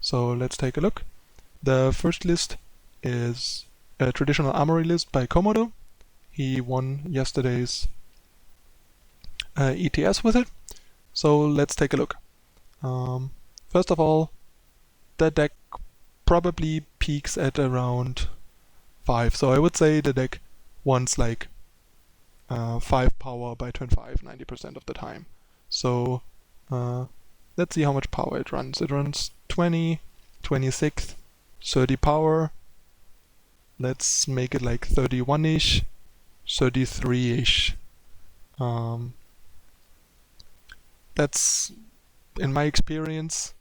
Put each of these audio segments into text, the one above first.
So let's take a look. The first list is a traditional armory list by Komodo. He won yesterday's ETS with it. So let's take a look. First of all, the deck probably peaks at around 5. So I would say the deck wants like 5 power by turn 5, 90% of the time. So let's see how much power it runs. It runs 20, 26, 30 power. Let's make it like 31-ish, 33-ish. That's, in my experience,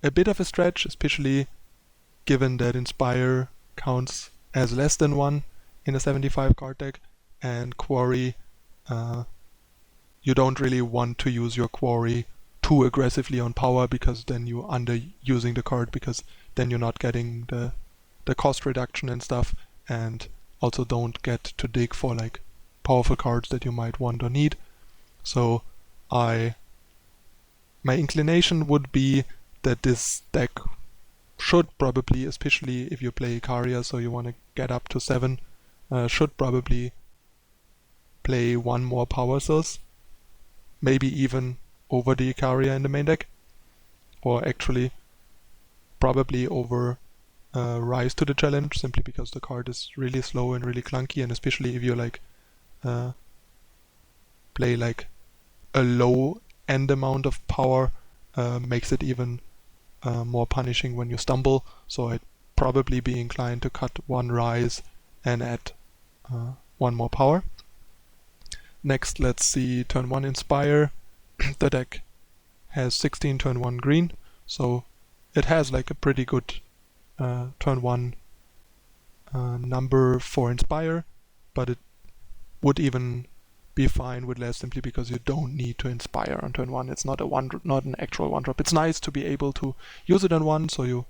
a bit of a stretch, especially given that Inspire counts as less than 1 in a 75 card deck, and Quarry, you don't really want to use your Quarry too aggressively on power, because then you're underusing the card, because then you're not getting the cost reduction and stuff, and also don't get to dig for like powerful cards that you might want or need. So my inclination would be that this deck should probably, especially if you play Ikaria, so you want to get up to 7, should probably play 1 more power source, maybe even over the Ikaria in the main deck, or actually probably over Rise to the Challenge, simply because the card is really slow and really clunky, and especially if you like play like a low end amount of power, makes it even more punishing when you stumble. So I'd probably be inclined to cut 1 Rise and add 1 more power. Next, let's see turn 1 Inspire. The deck has 16 turn 1 green, so it has like a pretty good turn 1 number for Inspire, but it would even be fine with less, simply because you don't need to Inspire on turn 1. It's not an actual 1-drop. It's nice to be able to use it on 1, so you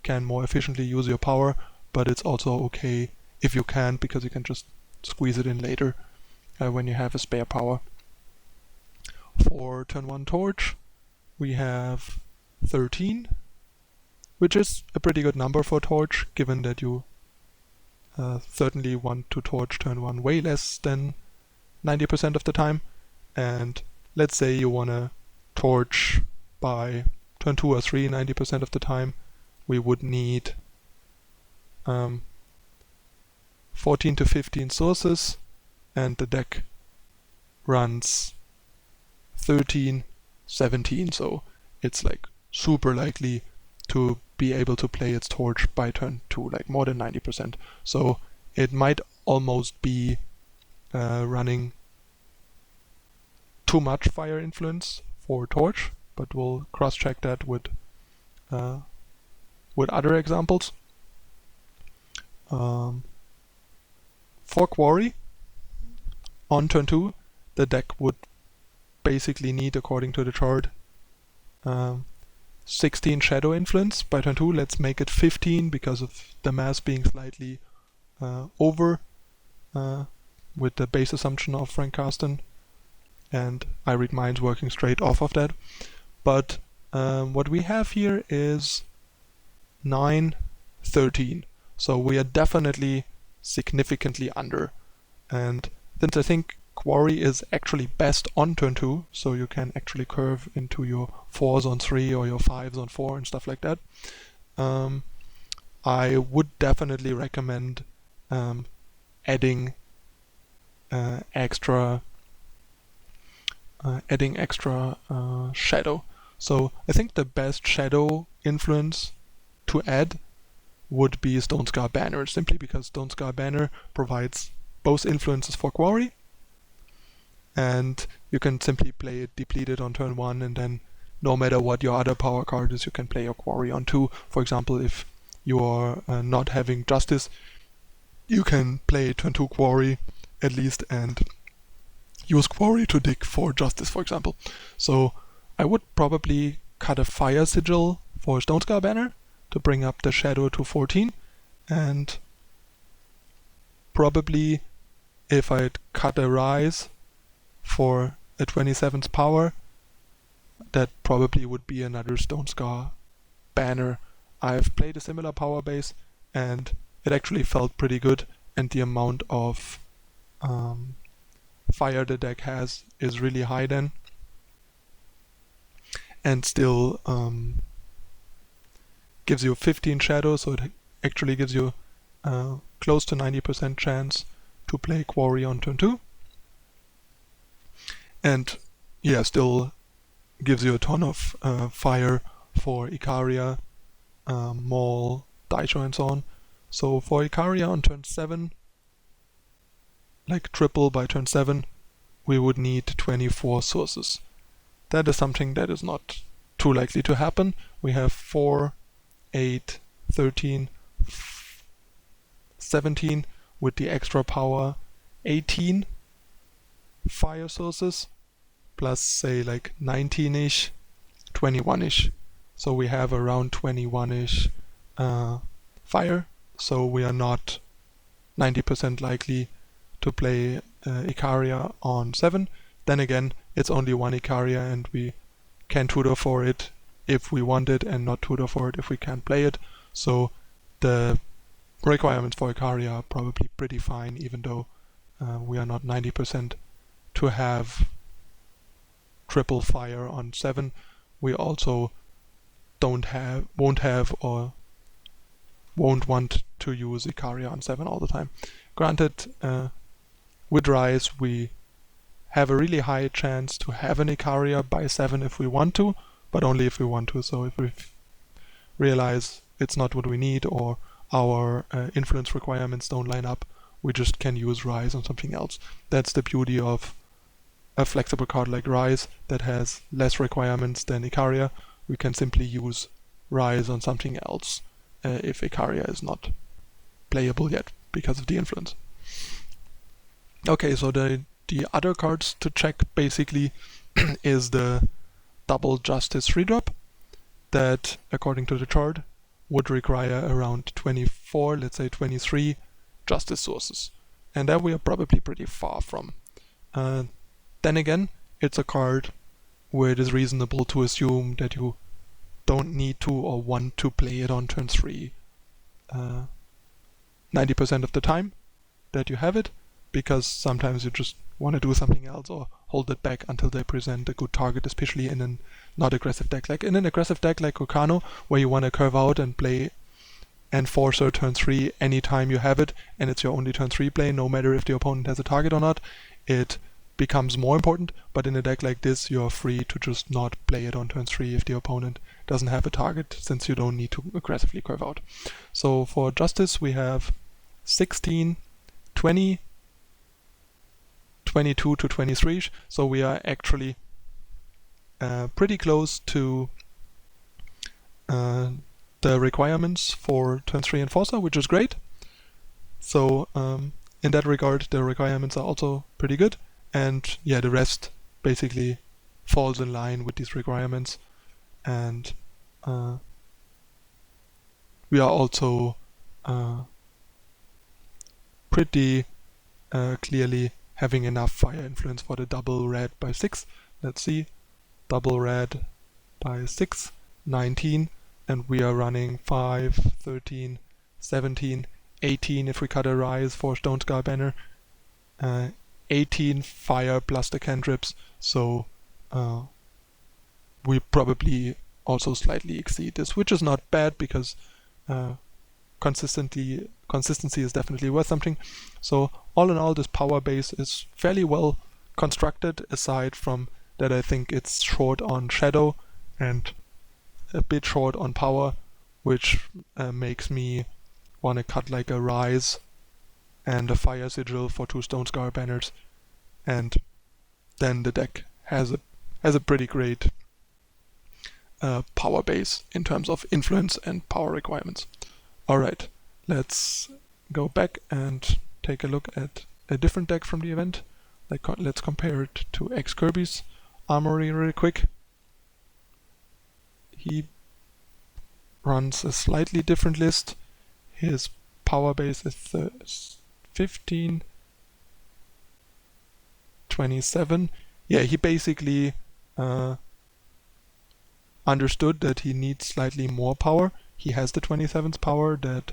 can more efficiently use your power, but it's also okay if you can't, because you can just squeeze it in later when you have a spare power. For turn 1 Torch, we have 13, which is a pretty good number for Torch, given that you certainly want to Torch turn 1 way less than 90% of the time. And let's say you want to Torch by turn 2 or 3 90% of the time, we would need 14 to 15 sources, and the deck runs 13, 17, so it's like super likely to be able to play its Torch by turn 2, like more than 90%. So it might almost be running too much fire influence for Torch, but we'll cross-check that with other examples. For Quarry, on turn 2, the deck would basically need, according to the chart, 16 Shadow influence by turn 2. Let's make it 15 because of the mass being slightly over with the base assumption of Frank Carsten, and I read minds working straight off of that. But what we have here is 9, 13. So we are definitely significantly under. And since I think Quarry is actually best on turn 2, so you can actually curve into your 4s on 3 or your 5s on 4 and stuff like that, I would definitely recommend adding extra shadow. So I think the best shadow influence to add would be Stonescar Banner, simply because Stonescar Banner provides both influences for Quarry, and you can simply play it depleted on turn 1, and then no matter what your other power card is, you can play your Quarry on 2. For example, if you are not having Justice, you can play turn 2 Quarry at least and use Quarry to dig for Justice, for example. So I would probably cut a Fire Sigil for Stonescar Banner to bring up the shadow to 14, and probably if I'd cut a Rise for a 27th power, that probably would be another Stonescar banner. I've played a similar power base and it actually felt pretty good, and the amount of fire the deck has is really high then, and still gives you 15 shadows, so it actually gives you close to 90% chance to play Quarry on turn 2. And yeah, still gives you a ton of fire for Icaria, Maul, Daisho and so on. So for Icaria on turn 7, like triple by turn 7, we would need 24 sources. That is something that is not too likely to happen. We have 4, 8, 13, 17 with the extra power, 18 fire sources, plus say like 19-ish, 21-ish. So we have around 21-ish fire, so we are not 90% likely to play Icaria on 7. Then again, it's only one Icaria and we can tutor for it if we want it and not tutor for it if we can't play it. So the requirements for Icaria are probably pretty fine, even though we are not 90% to have triple fire on 7. We also won't have or won't want to use Icaria on 7 all the time. Granted, with Rise we have a really high chance to have an Icaria by 7 if we want to, but only if we want to. So if we realize it's not what we need or our influence requirements don't line up, we just can use Rise on something else. That's the beauty of a flexible card like Rise that has less requirements than Icaria. We can simply use Rise on something else if Icaria is not playable yet because of the influence. Okay, so the other cards to check basically is the double Justice 3-drop that, according to the chart, would require around 24, let's say 23 Justice sources. And that we are probably pretty far from. Then again, it's a card where it is reasonable to assume that you don't need to or want to play it on turn 3 90% of the time that you have it, because sometimes you just want to do something else or hold it back until they present a good target, especially in a not aggressive deck. Like in an aggressive deck like Okano, where you want to curve out and play Enforcer turn 3 anytime you have it, and it's your only turn 3 play, no matter if the opponent has a target or not, it becomes more important. But in a deck like this, you're free to just not play it on turn 3 if the opponent doesn't have a target, since you don't need to aggressively curve out. So for Justice we have 16, 20, 22 to 23, so we are actually pretty close to the requirements for turn 3 Enforcer, which is great. So in that regard, the requirements are also pretty good, and yeah, the rest basically falls in line with these requirements, and we are also pretty clearly having enough fire influence for the double red by 6. Let's see, double red by 6, 19, and we are running 5, 13, 17, 18 if we cut a Rise for Stone Scar Banner, 18 fire plus the cantrips, so we probably also slightly exceed this, which is not bad because consistency is definitely worth something. So all in all, this power base is fairly well constructed, aside from that I think it's short on shadow and a bit short on power, which makes me want to cut like a Rise and a Fire Sigil for 2 Stone Scar banners, and then the deck has a pretty great power base in terms of influence and power requirements. Alright, let's go back and take a look at a different deck from the event. Let's compare it to X Kirby's Armory really quick. He runs a slightly different list. His power base is 15, 27. Yeah, he basically understood that he needs slightly more power. He has the 27th power that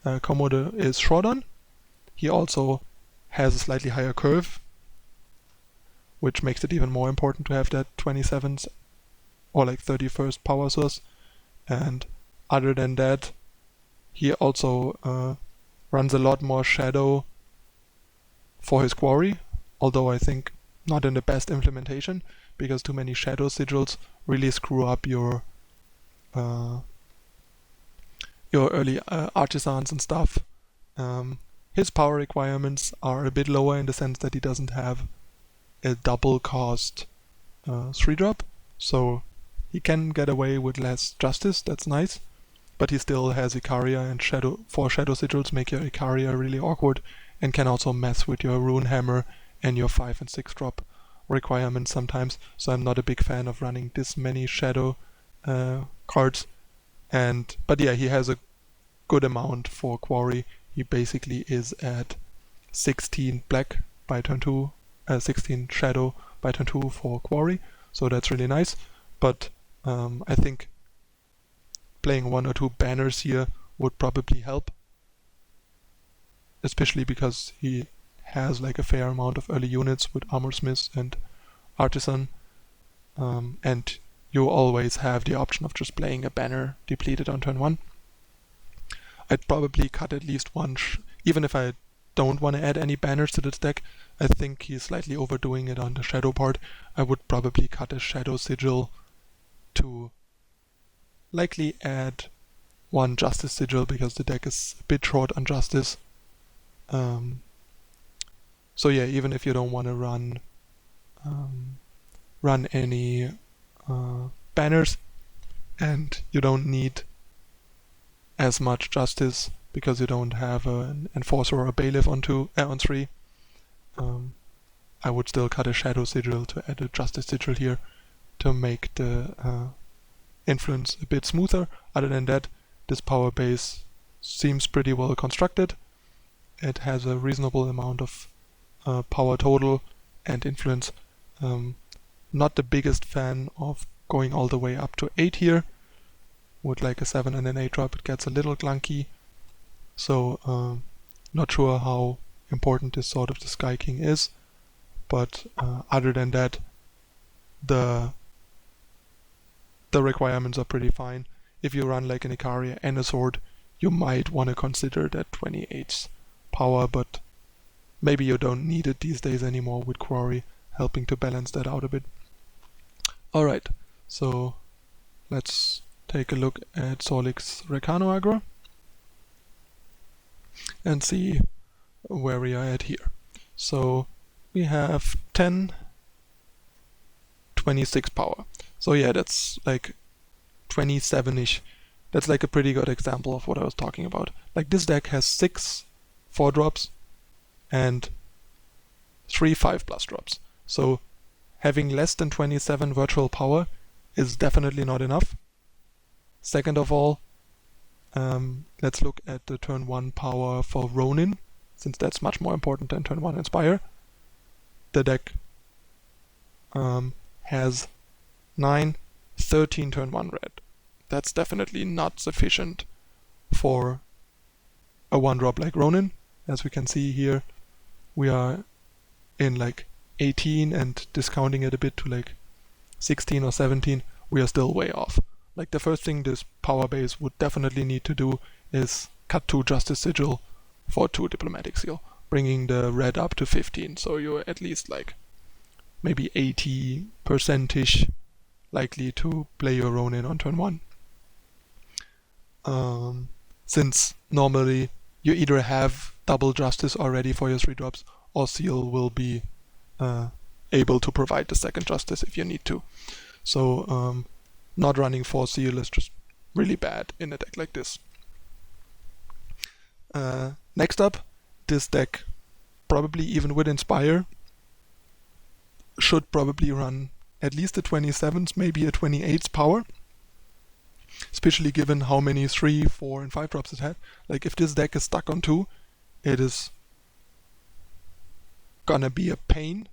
Komodo is short on. He also has a slightly higher curve, which makes it even more important to have that 27th or like 31st power source. And other than that, he also runs a lot more shadow for his quarry, although I think not in the best implementation, because too many shadow sigils really screw up your early artisans and stuff. His power requirements are a bit lower in the sense that he doesn't have a double cost 3-drop, so he can get away with less justice. That's nice, but he still has Icaria, and shadow sigils make your Icaria really awkward and can also mess with your rune hammer and your 5 and 6 drop requirements sometimes. So I'm not a big fan of running this many shadow cards. But yeah, he has a good amount for quarry. He basically is at 16 black by turn 2, 16 shadow by turn 2 for quarry, so that's really nice. But I think playing 1 or 2 banners here would probably help, especially because he has like a fair amount of early units with Armor Smith and Artisan, and you always have the option of just playing a banner depleted on turn 1. I'd probably cut at least one, even if I don't want to add any banners to this deck. I think he's slightly overdoing it on the shadow part. I would probably cut a shadow sigil to likely add 1 justice sigil, because the deck is a bit short on justice. So yeah, even if you don't want to run any banners, and you don't need as much justice because you don't have an enforcer or a bailiff on 3, I would still cut a shadow sigil to add a justice sigil here to make the influence a bit smoother. Other than that, this power base seems pretty well constructed. It has a reasonable amount of power total and influence. Not the biggest fan of going all the way up to 8 here. With like a 7 and an 8 drop, it gets a little clunky. So not sure how important this Sword of the Sky King is. But other than that, the requirements are pretty fine. If you run like an Icaria and a sword, you might want to consider that 28's power, but maybe you don't need it these days anymore with Quarry helping to balance that out a bit. Alright, so let's take a look at Solic's Recano aggro and see where we are at here. So we have 10, 26 power. So yeah, that's like 27-ish. That's like a pretty good example of what I was talking about. Like this deck has 6 4-drops and 3 5+ drops. So having less than 27 virtual power is definitely not enough. Second of all, let's look at the turn 1 power for Ronin, since that's much more important than turn 1 Inspire. The deck has 9, 13 turn 1 red. That's definitely not sufficient for a 1-drop like Ronin. As we can see here, we are in like 18 and discounting it a bit to like 16 or 17. We are still way off. Like the first thing this power base would definitely need to do is cut 2 Justice Sigil for 2 Diplomatic Seal, bringing the red up to 15. So you're at least like maybe 80%-ish likely to play your Ronin on turn 1. Since normally you either have double Justice already for your 3-drops, or Seal will be able to provide the second Justice if you need to. So not running 4 Seal is just really bad in a deck like this. Next up, this deck, probably even with Inspire, should probably run at least a 27th, maybe a 28's power, especially given how many 3, 4, and 5 drops it had. Like if this deck is stuck on 2, it is gonna be a pain,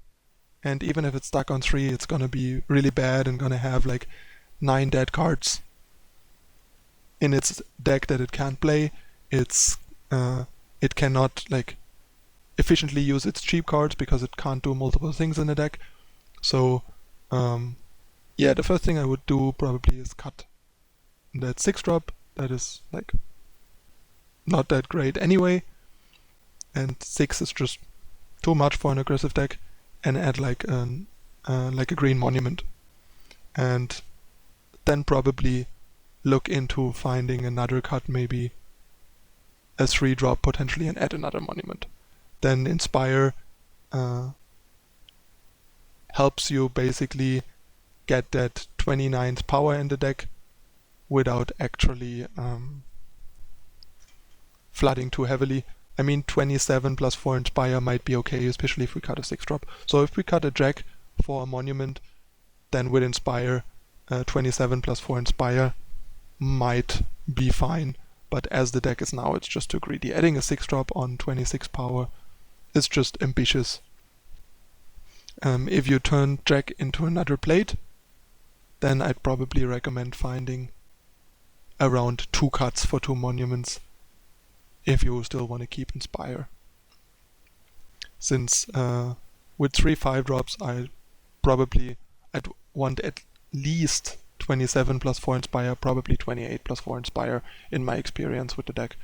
and even if it's stuck on 3, it's gonna be really bad and gonna have like 9 dead cards in its deck that it can't play. It cannot like efficiently use its cheap cards because it can't do multiple things in the deck. So yeah, the first thing I would do probably is cut that 6-drop. That is like not that great anyway, and 6 is just too much for an aggressive deck, and add like a green monument, and then probably look into finding another cut, maybe a 3-drop potentially, and add another monument. Then Inspire helps you basically get that 29th power in the deck without actually flooding too heavily. I mean, 27 plus 4 Inspire might be okay, especially if we cut a 6-drop. So if we cut a Jack for a monument, then with Inspire, 27 plus 4 Inspire might be fine. But as the deck is now, it's just too greedy. Adding a 6-drop on 26 power is just ambitious. If you turn Jack into another plate, then I'd probably recommend finding around 2 cuts for 2 monuments if you still want to keep Inspire. Since with 3 5-drops, I'd want at least 27 plus 4 Inspire, probably 28 plus 4 Inspire in my experience with the deck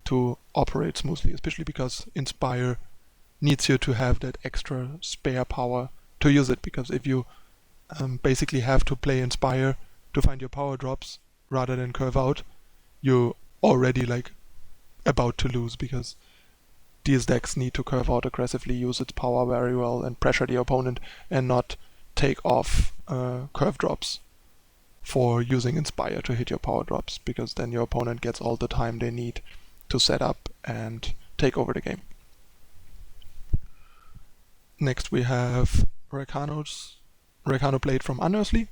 to operate smoothly, especially because Inspire needs you to have that extra spare power to use it, because if you basically have to play Inspire to find your power drops rather than curve out, you're already like about to lose, because these decks need to curve out aggressively, use its power very well, and pressure the opponent, and not take off curve drops for using Inspire to hit your power drops, because then your opponent gets all the time they need to set up and take over the game. Next we have Recano Blade from Unearthly.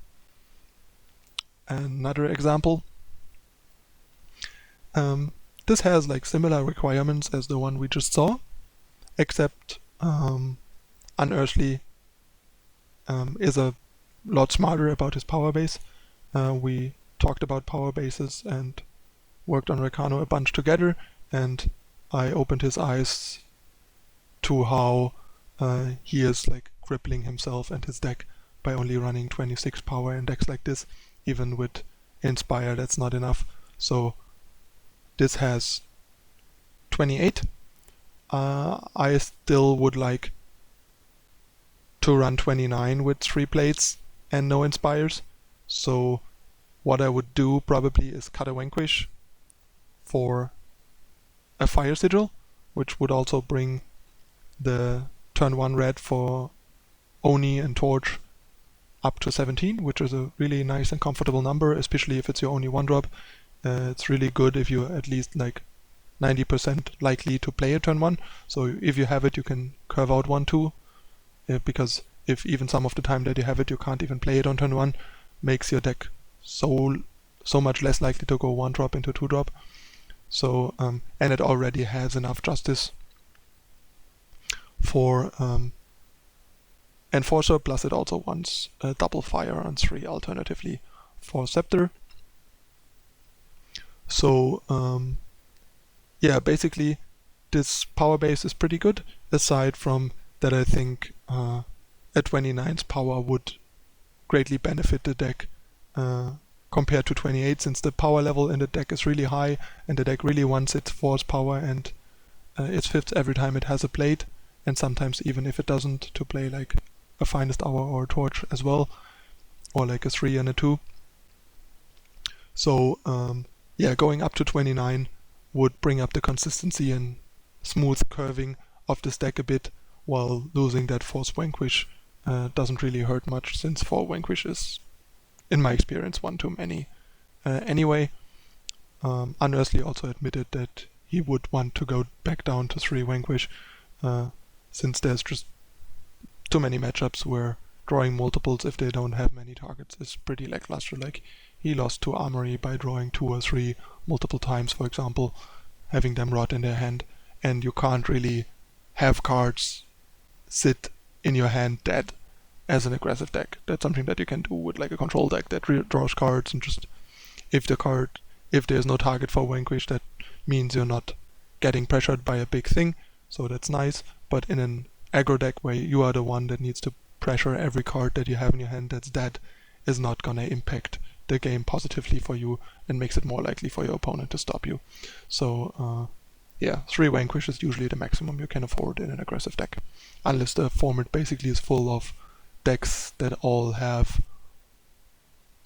Another example. This has like similar requirements as the one we just saw, except Unearthly is a lot smarter about his power base. We talked about power bases and worked on Recano a bunch together, and I opened his eyes to how he is like crippling himself and his deck by only running 26 power in decks like this. Even with Inspire, that's not enough. So this has 28. I still would like to run 29 with 3 plates and no Inspires. So what I would do probably is cut a Vanquish for a Fire Sigil, which would also bring the turn 1 red for Oni and Torch up to 17, which is a really nice and comfortable number, especially if it's your only 1-drop. It's really good if you're at least like 90% likely to play a turn 1. So if you have it, you can curve out 1-2, because if even some of the time that you have it, you can't even play it on turn 1, makes your deck so much less likely to go 1-drop into 2-drop. So and it already has enough justice for Enforcer, plus it also wants a double fire on 3 alternatively for Scepter. So yeah, basically this power base is pretty good, aside from that I think a 29's power would greatly benefit the deck compared to 28, since the power level in the deck is really high and the deck really wants its force power and its 5th every time it has a plate, and sometimes even if it doesn't, to play like a Finest Hour or a Torch as well, or like a 3 and a 2. So yeah, going up to 29 would bring up the consistency and smooth curving of this deck a bit, while losing that Force Vanquish doesn't really hurt much, since 4 Vanquish is, in my experience, 1 too many. Anyway, Unearthly also admitted that he would want to go back down to 3 Vanquish, since there's just too many matchups where drawing multiples if they don't have many targets is pretty lackluster. Like, he lost to Armory by drawing 2 or 3 multiple times, for example, having them rot in their hand, and you can't really have cards sit in your hand dead as an aggressive deck. That's something that you can do with like a control deck that draws cards, and just if there's no target for Vanquish, that means you're not getting pressured by a big thing, so that's nice. But in an aggro deck where you are the one that needs to pressure every card that you have in your hand that's dead, is not gonna impact the game positively for you and makes it more likely for your opponent to stop you. So yeah, 3 Vanquish is usually the maximum you can afford in an aggressive deck, unless the format basically is full of decks that all have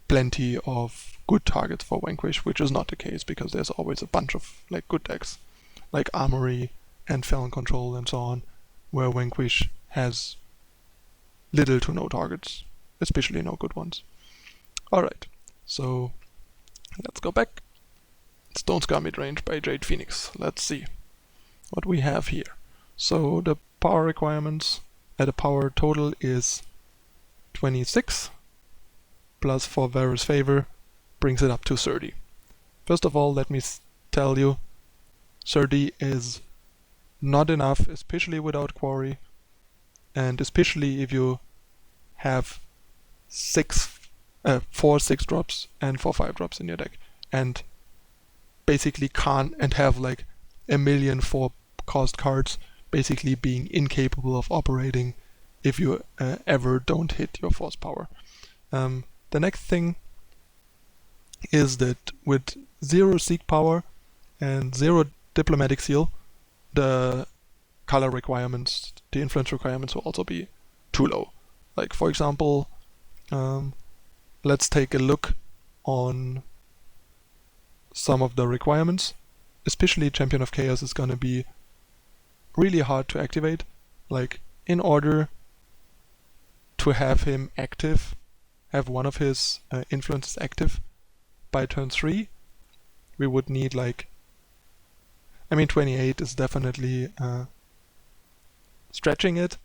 plenty of good targets for Vanquish, which is not the case, because there's always a bunch of like good decks like Armory and Felon Control and so on, where Vanquish has little to no targets, especially no good ones. Alright, so let's go back. Stone Scar Midrange by Jade Phoenix. Let's see what we have here. So the power requirements at a power total is 26, plus for Varus Favor brings it up to 30. First of all, let me tell you, 30 is not enough, especially without Quarry, and especially if you have 4 6-drops and 4 5-drops in your deck, and basically can't, and have like a million 4-cost cards basically being incapable of operating if you ever don't hit your force power. The next thing is that with 0 Seek Power and 0 Diplomatic Seal, the color requirements, the influence requirements will also be too low. Like for example, let's take a look on some of the requirements. Especially Champion of Chaos is gonna be really hard to activate. Like, in order to have him active, have one of his influences active by turn 3, we would need like, 28 is definitely stretching it,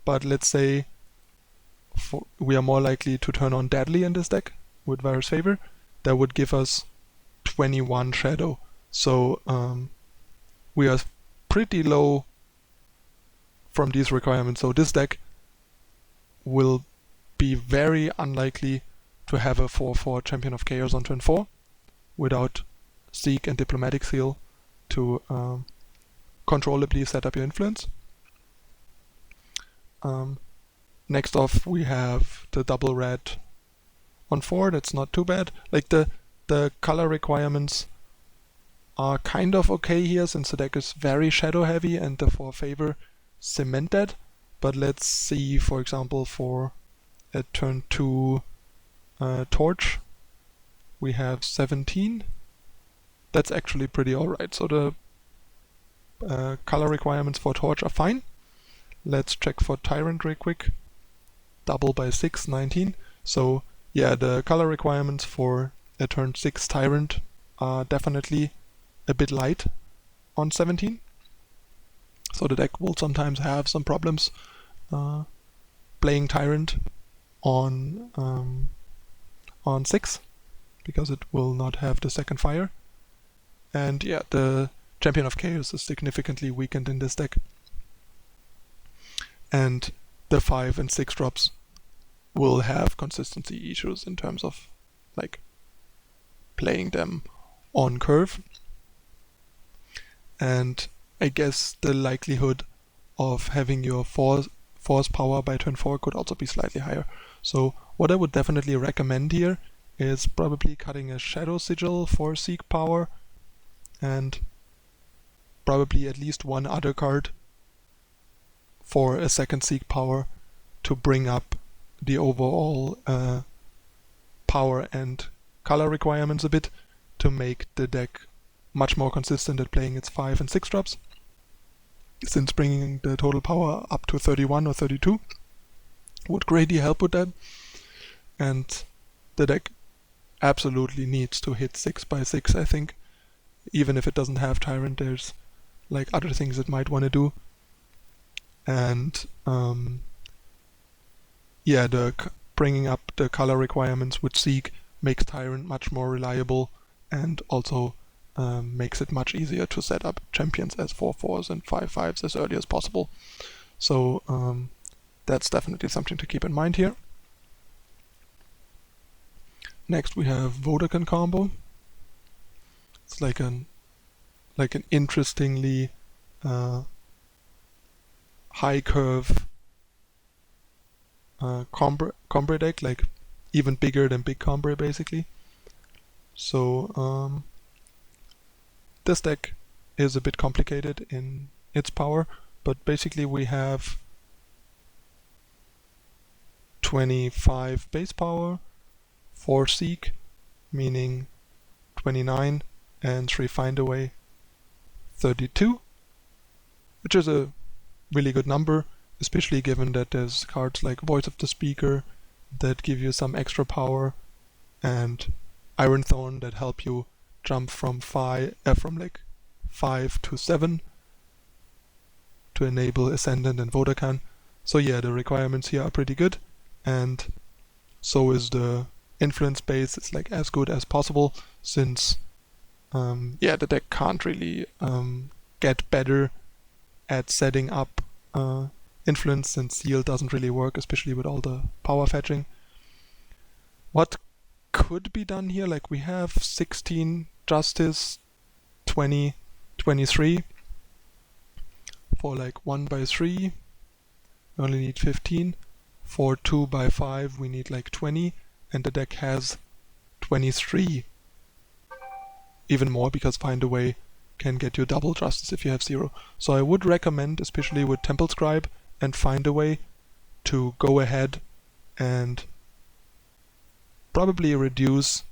but let's say we are more likely to turn on Deadly in this deck with Varus Favor. That would give us 21 Shadow. So we are pretty low from these requirements. So this deck will be very unlikely to have a 4/4 Champion of Chaos on turn 4 without Seek and Diplomatic Seal to controllably set up your influence. Next off we have the double red on 4, that's not too bad. Like the color requirements are kind of okay here, since the deck is very shadow heavy and the 4 favor cement that. But let's see, for example, for a turn 2 torch, we have 17. That's actually pretty alright. So the color requirements for torch are fine. Let's check for Tyrant real quick. Double by 6, 19. So yeah, the color requirements for a turn 6 Tyrant are definitely a bit light on 17. So the deck will sometimes have some problems playing Tyrant on 6, because it will not have the second fire. And yeah, the Champion of Chaos is significantly weakened in this deck. And the 5 and 6 drops will have consistency issues in terms of like playing them on curve. And I guess the likelihood of having your force power by turn 4 could also be slightly higher. So what I would definitely recommend here is probably cutting a Shadow Sigil for Seek Power, and probably at least one other card for a second Seek Power to bring up the overall power and color requirements a bit, to make the deck much more consistent at playing its 5 and 6 drops, since bringing the total power up to 31 or 32 would greatly help with that. And the deck absolutely needs to hit 6 by 6, I think. Even if it doesn't have Tyrant, there's like other things it might want to do. And yeah, bringing up the color requirements with Seek makes Tyrant much more reliable, and also makes it much easier to set up champions as 4/4s and 5/5s as early as possible. So that's definitely something to keep in mind here. Next we have Vodafone combo. It's like an interestingly high curve Combre deck, like even bigger than Big Combre basically. So this deck is a bit complicated in its power, but basically we have 25 base power, 4 seek, meaning 29, and 3 find away, 32, which is a really good number, especially given that there's cards like Voice of the Speaker that give you some extra power, and Iron Thorn that help you jump from 5 to 7 to enable Ascendant and Vodafone. So yeah, the requirements here are pretty good, and so is the influence base. It's like as good as possible, since the deck can't really get better at setting up influence, since Seal doesn't really work, especially with all the power fetching. What could be done here, like we have 16 Justice, 20, 23 for like 1x3, we only need 15. For 2x5 we need like 20, and the deck has 23. Even more, because Find a Way can get you double Justice if you have 0. So I would recommend, especially with Temple Scribe and Find a Way, to go ahead and probably reduce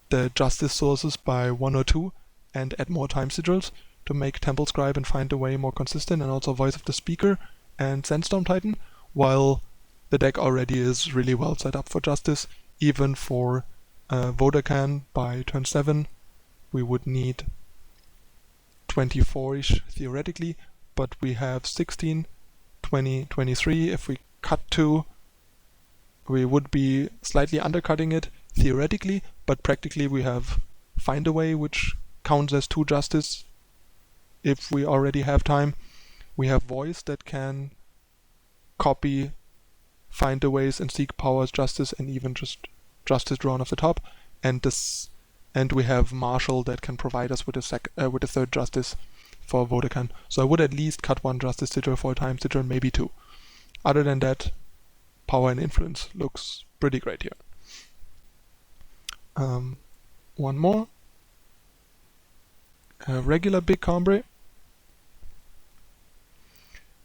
the Justice sources by 1 or 2 and add more time sigils to make Temple Scribe and Find a Way more consistent, and also Voice of the Speaker and Sandstorm Titan, while the deck already is really well set up for Justice. Even for Vodafone by turn 7 we would need 24-ish theoretically, but we have 16, 20, 23. If we cut 2, we would be slightly undercutting it theoretically, but practically we have Find a Way, which counts as 2 Justice if we already have time. We have Voice that can copy Find a Ways and Seek Powers Justice, and even just Justice drawn off the top, and we have Marshall that can provide us with a third Justice for Vodafone. So I would at least cut 1 Justice sigil for a time sigil, maybe 2. Other than that, power and influence looks pretty great here. One more. Regular Big Combre.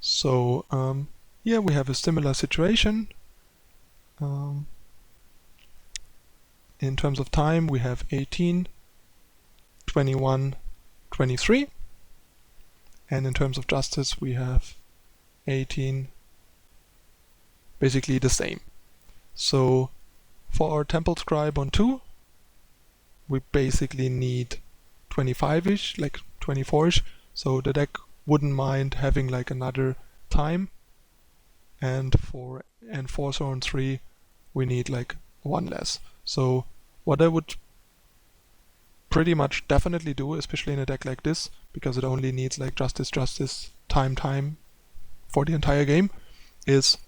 So here we have a similar situation. In terms of time, we have 18, 21, 23. And in terms of Justice, we have 18, basically the same. So for our Temple Scribe on 2, we basically need 25-ish, like 24-ish. So the deck wouldn't mind having like another time. And for Enforcer on 3, we need like 1 less. So what I would pretty much definitely do, especially in a deck like this, because it only needs like Justice, Justice, time for the entire game, is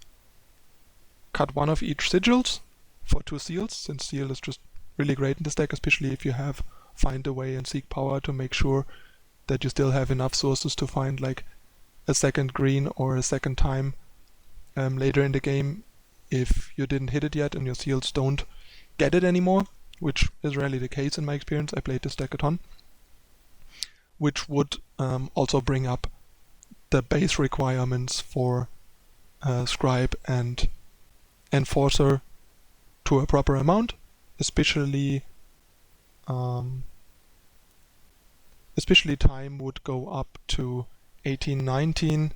cut 1 of each sigils for 2 seals, since seal is just really great in this deck, especially if you have Find a Way and Seek Power to make sure that you still have enough sources to find like a second green or a second time later in the game if you didn't hit it yet and your seals don't get it anymore, which is rarely the case in my experience. I played this deck a ton, which would also bring up the base requirements for Scribe and Enforcer to a proper amount, especially time would go up to 18, 19,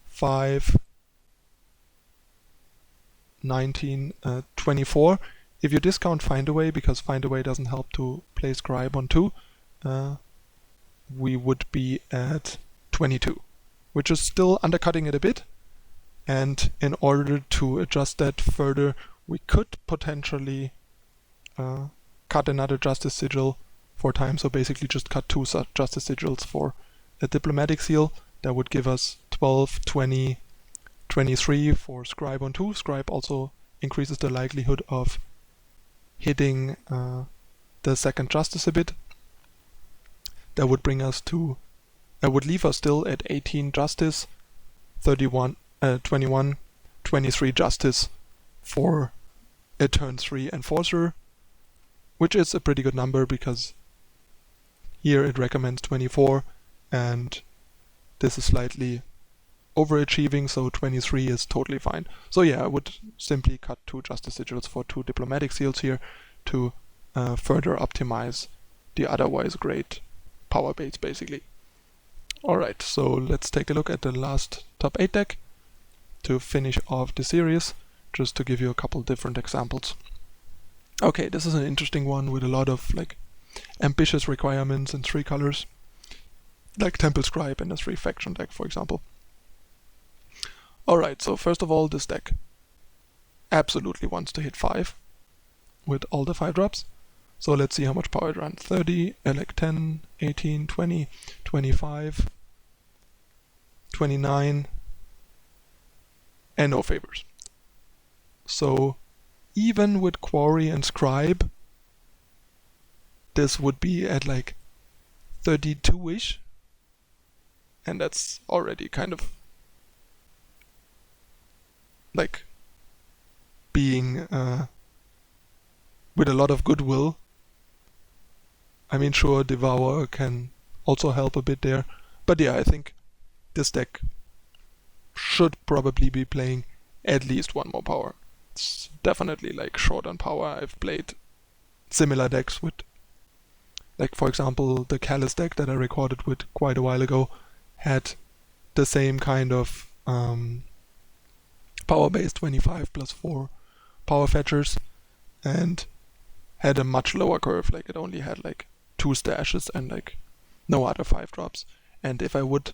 5, 19, 24. If you discount Find a Way, because Find a Way doesn't help to play Scribe on 2, we would be at 22, which is still undercutting it a bit. And in order to adjust that further, we could potentially cut another Justice Sigil for time. So basically just cut 2 Justice Sigils for a Diplomatic Seal. That would give us 12, 20, 23 for Scribe on 2. Scribe also increases the likelihood of hitting the second Justice a bit. That would bring us to, would leave us still at 18 Justice, 21, 23 Justice for a turn 3 Enforcer, which is a pretty good number because here it recommends 24 and this is slightly overachieving, so 23 is totally fine. So yeah, I would simply cut 2 Justice Sigils for 2 Diplomatic Seals here to further optimize the otherwise great power base, basically. Alright, so let's take a look at the last top 8 deck to finish off the series, just to give you a couple different examples. Okay, this is an interesting one with a lot of like ambitious requirements in 3 colors, like Temple Scribe and a 3 faction deck, for example. Alright, so first of all, this deck absolutely wants to hit 5 with all the 5 drops. So let's see how much power it runs. 30, like 10, 18, 20, 25, 29, and no favors. So even with Quarry and Scribe, this would be at like 32-ish, and that's already kind of like being with a lot of goodwill. I mean, sure, Devour can also help a bit there, but yeah, I think this deck should probably be playing at least 1 more power. It's definitely like short on power. I've played similar decks with, like for example, the Callus deck that I recorded with quite a while ago had the same kind of power base, 25 plus 4 power fetchers, and had a much lower curve. Like it only had like 2 stashes and like no other 5 drops. And if I would,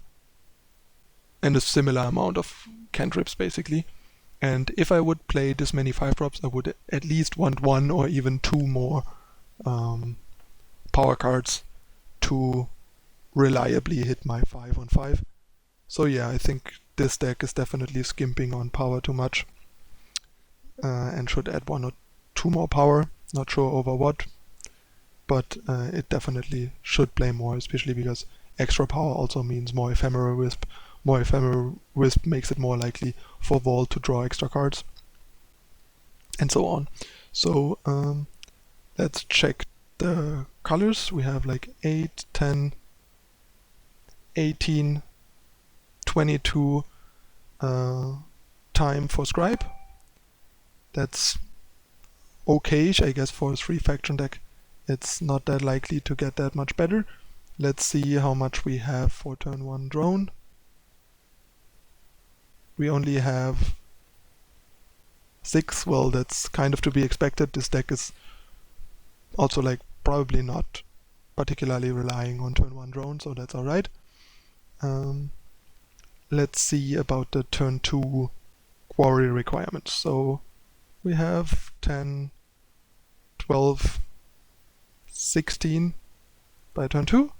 and a similar amount of cantrips basically, and if I would play this many 5 drops, I would at least want 1 or even 2 more power cards to reliably hit my 5 on 5. So yeah, I think this deck is definitely skimping on power too much and should add 1 or 2 more power. Not sure over what, but it definitely should play more, especially because extra power also means more Ephemeral Wisp. More Ephemeral Wisp makes it more likely for Vault to draw extra cards, and so on. So let's check the colors. We have like 8, 10, 18, 22 time for Scribe. That's okay-ish, I guess, for a 3 faction deck. It's not that likely to get that much better. Let's see how much we have for turn 1 drone. We only have 6. Well, that's kind of to be expected. This deck is also like probably not particularly relying on turn 1 drone, so that's alright. Let's see about the turn 2 quarry requirements. So we have 10, 12, 16 by turn 2.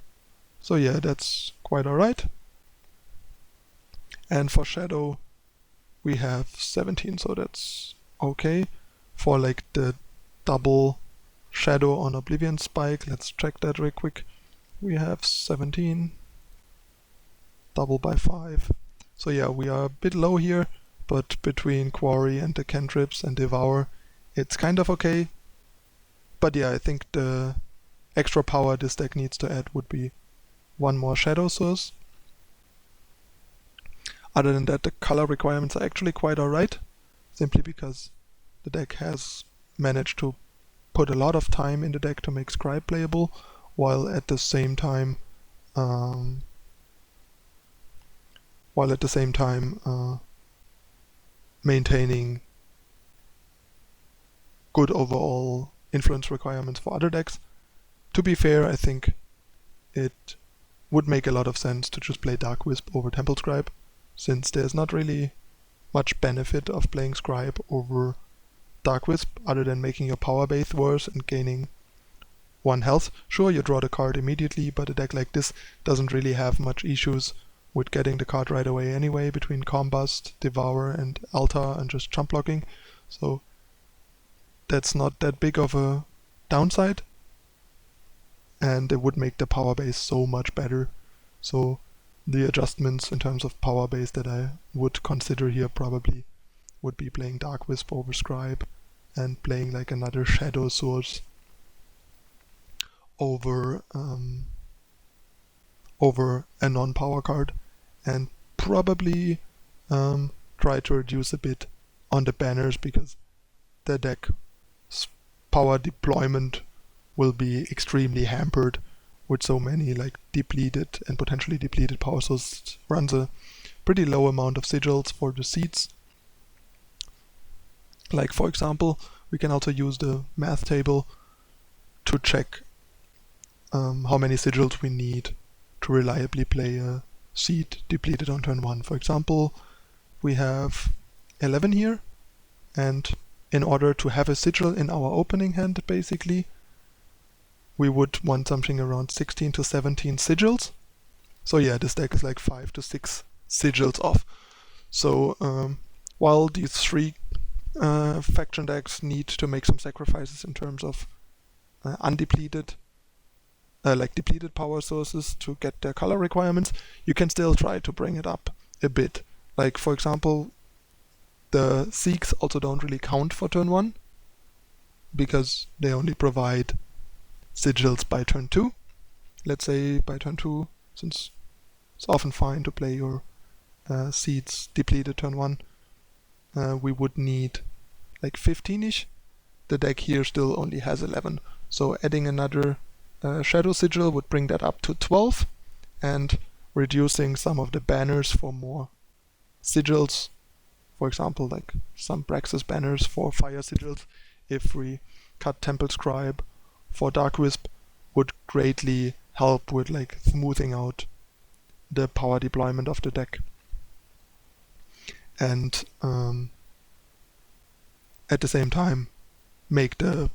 So yeah, that's quite alright. And for Shadow we have 17, so that's okay. For like the double Shadow on Oblivion Spike, let's check that real quick. We have 17, double by 5. So yeah, we are a bit low here, but between Quarry and the cantrips and Devour, it's kind of okay. But yeah, I think the extra power this deck needs to add would be 1 more Shadow Source. Other than that, the color requirements are actually quite alright, simply because the deck has managed to put a lot of time in the deck to make Scribe playable, while at the same time maintaining good overall influence requirements for other decks. To be fair, I think it would make a lot of sense to just play Dark Wisp over Temple Scribe, since there's not really much benefit of playing Scribe over Dark Wisp other than making your power base worse and gaining 1 health. Sure, you draw the card immediately, but a deck like this doesn't really have much issues with getting the card right away anyway between Combust, Devour, and Altar, and just jump blocking. So that's not that big of a downside, and it would make the power base so much better. So the adjustments in terms of power base that I would consider here probably would be playing Dark Wisp over Scribe and playing like another Shadow Source over over a non-power card, and probably try to reduce a bit on the banners, because the deck's power deployment will be extremely hampered with so many like depleted and potentially depleted power sources. Runs a pretty low amount of sigils for the seeds. Like for example, we can also use the math table to check how many sigils we need to reliably play a seed depleted on turn 1. For example, we have 11 here, and in order to have a sigil in our opening hand, basically, we would want something around 16 to 17 sigils. So yeah, this deck is like 5 to 6 sigils off. So while these three faction decks need to make some sacrifices in terms of undepleted, like depleted power sources to get their color requirements, you can still try to bring it up a bit. Like for example, the Seeks also don't really count for turn 1, because they only provide sigils by turn 2. Let's say by turn 2, since it's often fine to play your seeds depleted turn 1, we would need like 15-ish. The deck here still only has 11, so adding another Shadow Sigil would bring that up to 12, and reducing some of the banners for more sigils, for example like some Praxis banners for fire sigils, if we cut Temple Scribe for Dark Wisp, would greatly help with like smoothing out the power deployment of the deck. And at the same time make the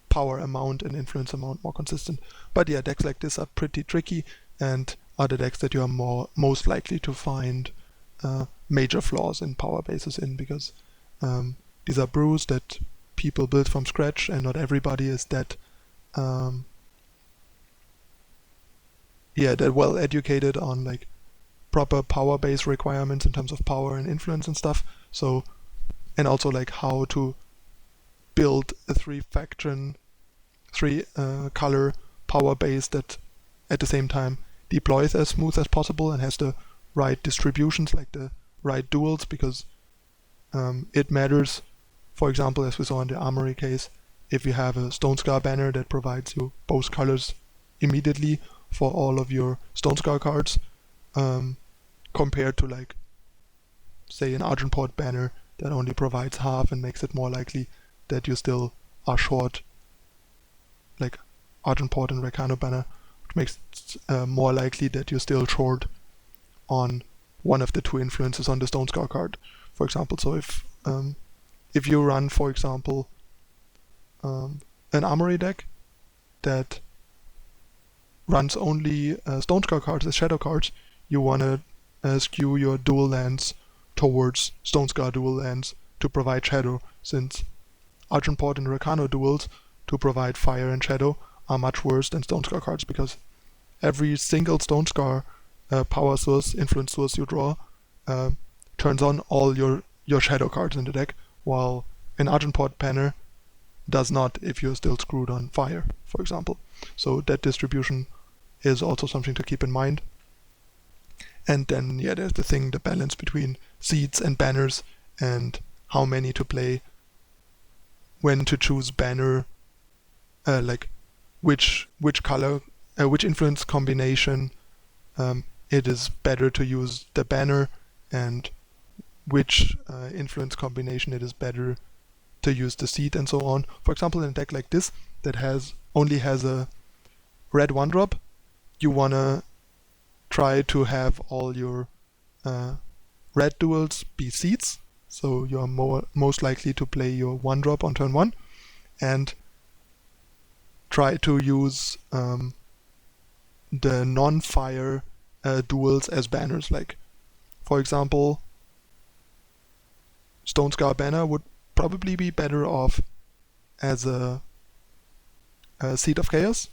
power amount and influence amount more consistent. But yeah, decks like this are pretty tricky, and are the decks that you are most likely to find major flaws in power bases in, because these are brews that people build from scratch, and not everybody is that that well educated on like proper power base requirements in terms of power and influence and stuff. So, and also like how to build a three color power base that at the same time deploys as smooth as possible and has the right distributions, like the right duals, because it matters. For example, as we saw in the Armory case, if you have a Stone Scar banner that provides you both colors immediately for all of your Stone Scar cards, compared to like say an Argent Port banner that only provides half and makes it more likely that you still are short, like Argent Port and Recano banner, which makes it more likely that you're still short on one of the two influences on the Stone Scar card, for example. So if you run, for example, an Armory deck that runs only Stone Scar cards as shadow cards, you want to skew your dual lands towards Stone Scar dual lands to provide shadow, since Argent Port and Recano duels to provide fire and shadow are much worse than Stone Scar cards, because every single Stone Scar power source, influence source you draw turns on all your shadow cards in the deck, while an Argent Port banner does not if you're still screwed on fire, for example. So that distribution is also something to keep in mind. And then there's the balance between seeds and banners, and how many to play, when to choose banner, like which color, which influence combination it is better to use the banner, and which influence combination it is better to use the seed, and so on. For example, in a deck like this that only has a red 1-drop, you wanna try to have all your red duels be seeds, so you are most likely to play your 1-drop on turn 1, and try to use the non-fire duals as banners. Like, for example, Stone Scar banner would probably be better off as a Seed of Chaos,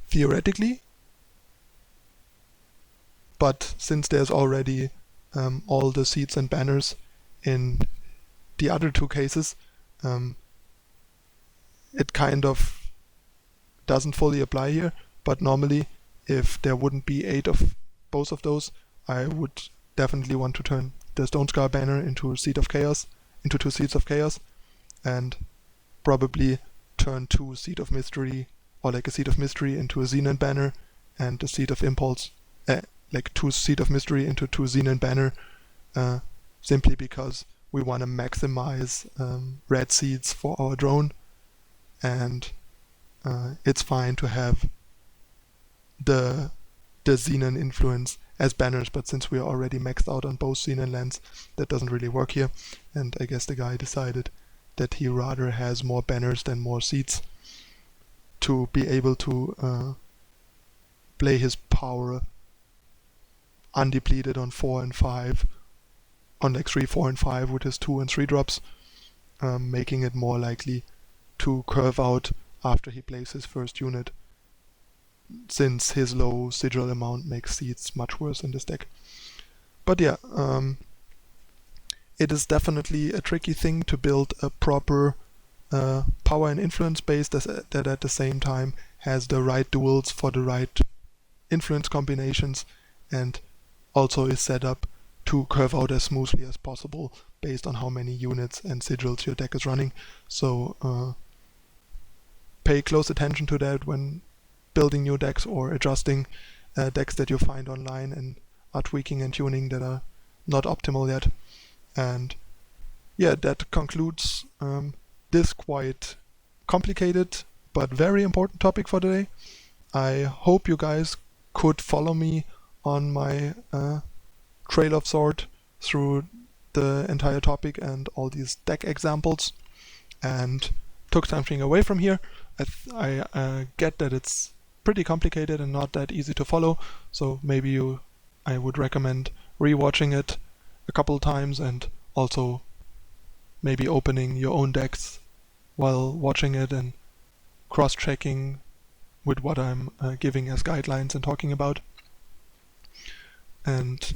theoretically. But since there's already all the seeds and banners in the other two cases, it kind of doesn't fully apply here. But normally, if there wouldn't be 8 of both of those, I would definitely want to turn the Stone Scar banner into Seed of Chaos, into 2 Seeds of Chaos, and probably turn 2 Seed of Mystery, or like a Seed of Mystery into a Xenon banner, and a Seed of Impulse, like 2 Seed of Mystery into 2 Xenon banner, simply because we want to maximize red seeds for our drone, and it's fine to have the Xenon influence as banners, but since we are already maxed out on both Xenon lands, that doesn't really work here, and I guess the guy decided that he rather has more banners than more seeds to be able to play his power undepleted on 4 and 5, on like 3, 4, and 5 with his 2 and 3 drops, making it more likely to curve out after he plays his first unit, since his low sigil amount makes seeds much worse in this deck. But yeah, it is definitely a tricky thing to build a proper power and influence base that at the same time has the right duals for the right influence combinations, and also is set up to curve out as smoothly as possible based on how many units and sigils your deck is running. So pay close attention to that when building new decks or adjusting decks that you find online and are tweaking and tuning that are not optimal yet. And yeah, that concludes this quite complicated but very important topic for today. I hope you guys could follow me on my trail of thought through the entire topic and all these deck examples, and took something away from here. I get that it's pretty complicated and not that easy to follow, so maybe I would recommend rewatching it a couple times, and also maybe opening your own decks while watching it and cross-checking with what I'm giving as guidelines and talking about. And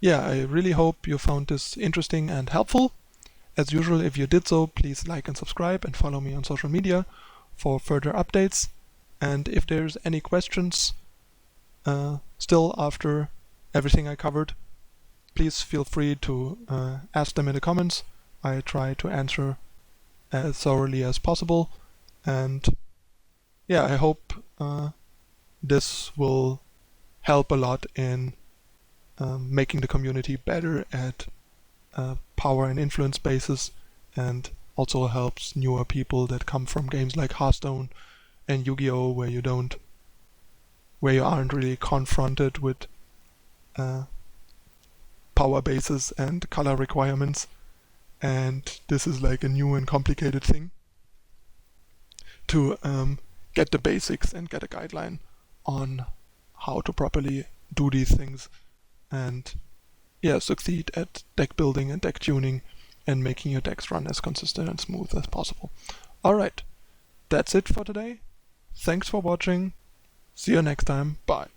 yeah, I really hope you found this interesting and helpful. As usual, if you did so, please like and subscribe and follow me on social media for further updates. And if there's any questions still after everything I covered, please feel free to ask them in the comments. I try to answer as thoroughly as possible. And yeah, I hope this will help a lot in making the community better at power and influence bases, and also helps newer people that come from games like Hearthstone and Yu-Gi-Oh, where you aren't really confronted with power bases and color requirements, and this is like a new and complicated thing, to get the basics and get a guideline on how to properly do these things, and yeah, succeed at deck building and deck tuning and making your decks run as consistent and smooth as possible. Alright, that's it for today. Thanks for watching. See you next time. Bye.